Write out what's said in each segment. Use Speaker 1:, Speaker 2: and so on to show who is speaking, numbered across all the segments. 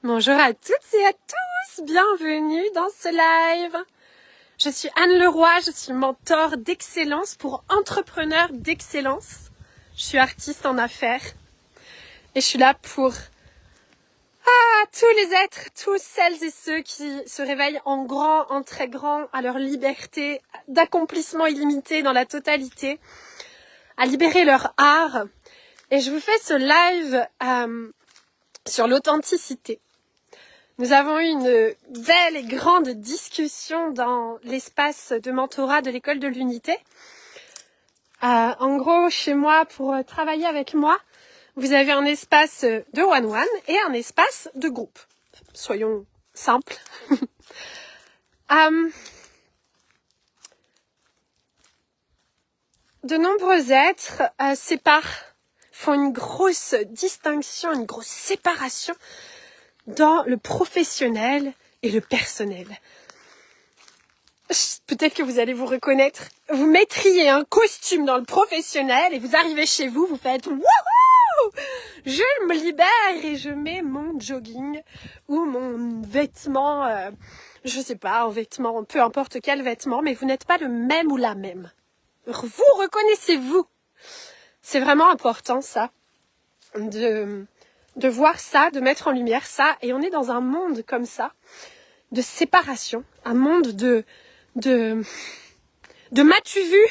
Speaker 1: Bonjour à toutes et à tous, bienvenue dans ce live. Je suis Anne Leroy, je suis mentor d'excellence pour entrepreneurs d'excellence. Je suis artiste en affaires et je suis là pour tous les êtres, tous celles et ceux qui se réveillent en grand, en très grand, à leur liberté d'accomplissement illimité dans la totalité, à libérer leur art. Et je vous fais ce live sur l'authenticité. Nous avons eu une belle et grande discussion dans l'espace de mentorat de l'école de l'unité. En gros, chez moi, pour travailler avec moi, vous avez un espace de one-one et un espace de groupe. Soyons simples. De nombreux êtres font une grosse distinction, une grosse séparation dans le professionnel et le personnel. Peut-être que vous allez vous reconnaître. Vous mettriez un costume dans le professionnel et vous arrivez chez vous, vous faites « Wouhou ! Je me libère et je mets mon jogging ou mon vêtement, je sais pas, un vêtement, peu importe quel vêtement, mais vous n'êtes pas le même ou la même. Vous reconnaissez-vous. C'est vraiment important ça, de voir ça, de mettre en lumière ça. Et on est dans un monde comme ça, de séparation, un monde de m'as-tu vu,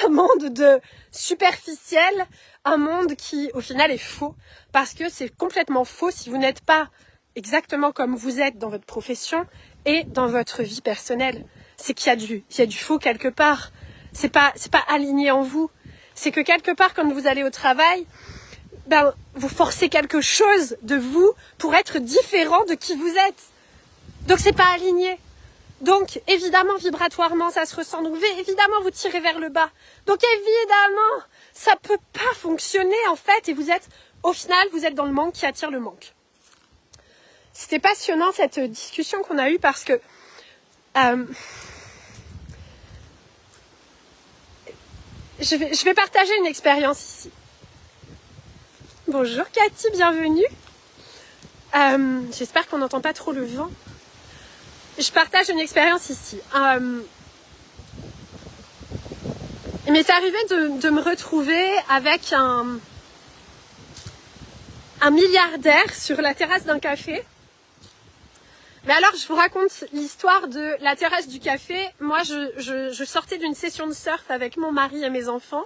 Speaker 1: un monde de superficiel, un monde qui au final est faux, parce que c'est complètement faux si vous n'êtes pas exactement comme vous êtes dans votre profession et dans votre vie personnelle. C'est qu'il y a du faux quelque part. C'est pas aligné en vous. C'est que quelque part, quand vous allez au travail, vous forcez quelque chose de vous pour être différent de qui vous êtes. Donc c'est pas aligné. Donc évidemment, vibratoirement, ça se ressent. Donc évidemment, vous tirez vers le bas. Donc évidemment, ça peut pas fonctionner en fait. Et au final, vous êtes dans le manque qui attire le manque. C'était passionnant cette discussion qu'on a eue parce que je vais partager une expérience ici. Bonjour Cathy, bienvenue. J'espère qu'on n'entend pas trop le vent. Je partage une expérience ici. Il m'est arrivé de me retrouver avec un milliardaire sur la terrasse d'un café. Mais alors, je vous raconte l'histoire de la terrasse du café. Moi, je sortais d'une session de surf avec mon mari et mes enfants.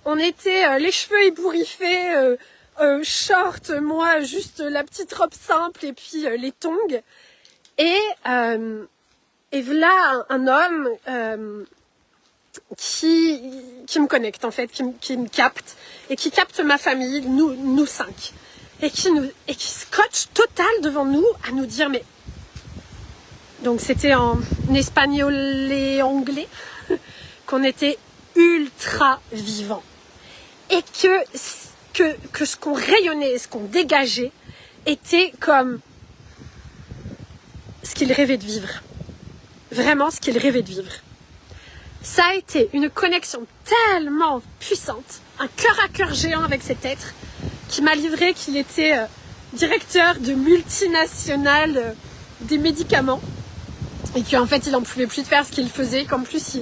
Speaker 1: On était les cheveux ébouriffés, short, moi juste la petite robe simple et puis les tongs. Et voilà un homme qui me connecte en fait, qui me capte et qui capte ma famille, nous cinq, et qui scotche total devant nous à nous dire mais donc c'était en espagnol et anglais qu'on était ultra vivants et que ce qu'on rayonnait et ce qu'on dégageait était comme ce qu'il rêvait de vivre. Vraiment ce qu'il rêvait de vivre. Ça a été une connexion tellement puissante, un cœur à cœur géant avec cet être qui m'a livré qu'il était directeur de multinationale des médicaments et qu'en fait il n'en pouvait plus de faire ce qu'il faisait, qu'en plus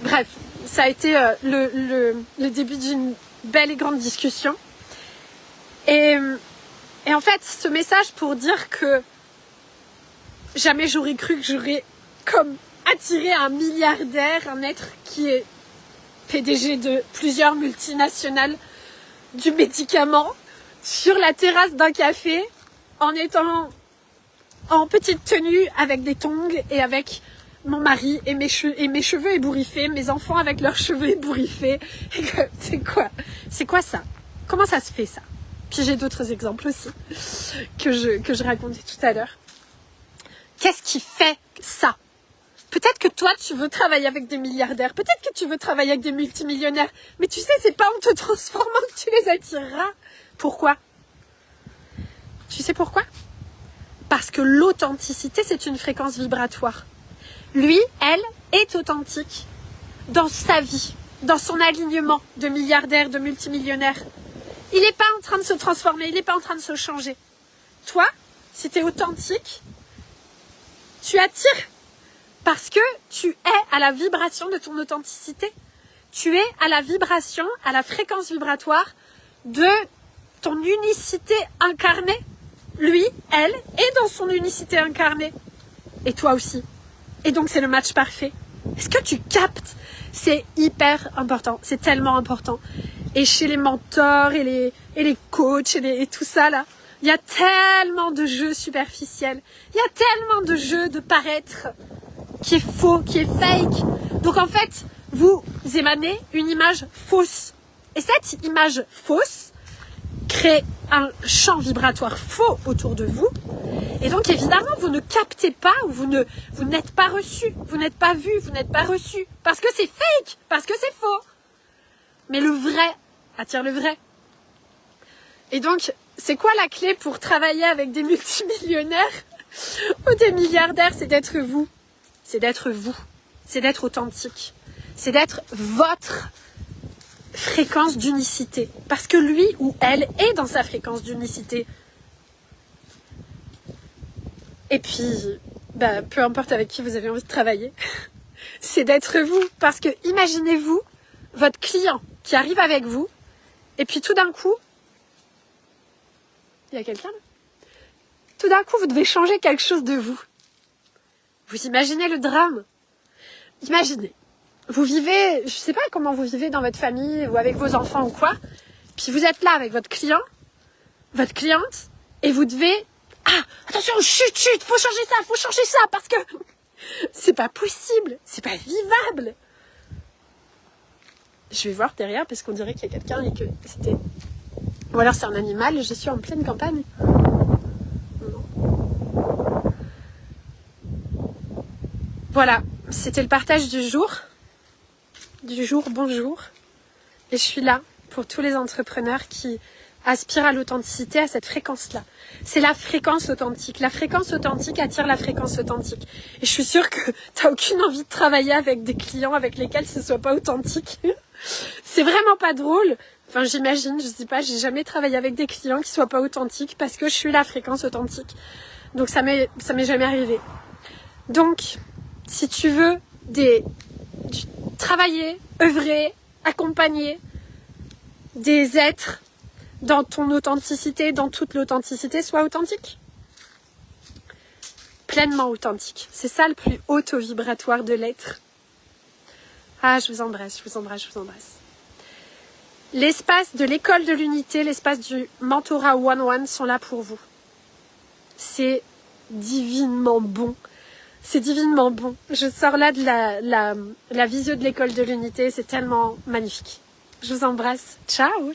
Speaker 1: bref, ça a été le début d'une belle et grande discussion. Et en fait, ce message pour dire que jamais j'aurais cru que j'aurais comme attiré un milliardaire, un être qui est PDG de plusieurs multinationales du médicament, sur la terrasse d'un café, en étant en petite tenue avec des tongs et avec mon mari et mes cheveux ébouriffés, mes enfants avec leurs cheveux ébouriffés. C'est quoi ça? Comment ça se fait ça? Puis j'ai d'autres exemples aussi que je racontais tout à l'heure. Qu'est-ce qui fait ça? Peut-être que toi, tu veux travailler avec des milliardaires. Peut-être que tu veux travailler avec des multimillionnaires. Mais tu sais, c'est pas en te transformant que tu les attireras. Pourquoi? Tu sais pourquoi? Parce que l'authenticité, c'est une fréquence vibratoire. Lui, elle, est authentique dans sa vie, dans son alignement de milliardaire, de multimillionnaire. Il n'est pas en train de se transformer, il n'est pas en train de se changer. toi, si tu es authentique, tu attires parce que tu es à la vibration de ton authenticité. Tu es à la vibration, à la fréquence vibratoire de ton unicité incarnée. Lui, elle, est dans son unicité incarnée. Et toi aussi. Et donc, c'est le match parfait. Est-ce que tu captes? C'est hyper important. C'est tellement important. Et chez les mentors et les coachs et tout ça, là, il y a tellement de jeux superficiels. Il y a tellement de jeux de paraître qui est faux, qui est fake. Donc, en fait, vous émanez une image fausse. Et cette image fausse crée un champ vibratoire faux autour de vous. Et donc, évidemment, vous ne captez pas ou vous n'êtes pas reçu. Vous n'êtes pas vu, vous n'êtes pas reçu. Parce que c'est fake, parce que c'est faux. Mais le vrai attire le vrai. Et donc, c'est quoi la clé pour travailler avec des multimillionnaires ou des milliardaires? C'est d'être vous. C'est d'être vous. C'est d'être authentique. C'est d'être votre fréquence d'unicité. Parce que lui ou elle est dans sa fréquence d'unicité. Et puis, peu importe avec qui vous avez envie de travailler, c'est d'être vous. Parce que imaginez-vous votre client qui arrive avec vous, et puis tout d'un coup, il y a quelqu'un là? Tout d'un coup, vous devez changer quelque chose de vous. Vous imaginez le drame? Imaginez. Vous vivez, je sais pas comment vous vivez dans votre famille ou avec vos enfants ou quoi, puis vous êtes là avec votre client, votre cliente, et vous devez... Ah, attention, chut, faut changer ça, parce que c'est pas possible, c'est pas vivable. Je vais voir derrière parce qu'on dirait qu'il y a quelqu'un et que c'était... Ou alors c'est un animal et je suis en pleine campagne. Non. Voilà, c'était le partage du jour. Bonjour. Et je suis là pour tous les entrepreneurs qui aspirent à l'authenticité, à cette fréquence-là. C'est la fréquence authentique. La fréquence authentique attire la fréquence authentique. Et je suis sûre que tu n'as aucune envie de travailler avec des clients avec lesquels ce ne soit pas authentique. C'est vraiment pas drôle. Enfin, j'imagine, je sais pas, j'ai jamais travaillé avec des clients qui soient pas authentiques parce que je suis la fréquence authentique. Donc ça m'est jamais arrivé. Donc, si tu veux travailler, œuvrer, accompagner des êtres dans ton authenticité, dans toute l'authenticité, sois authentique. Pleinement authentique. C'est ça le plus haut taux vibratoire de l'être. Ah, je vous embrasse. L'espace de l'école de l'unité, l'espace du mentorat one-one sont là pour vous. C'est divinement bon. Je sors là de la visio de l'école de l'unité. C'est tellement magnifique. Je vous embrasse. Ciao.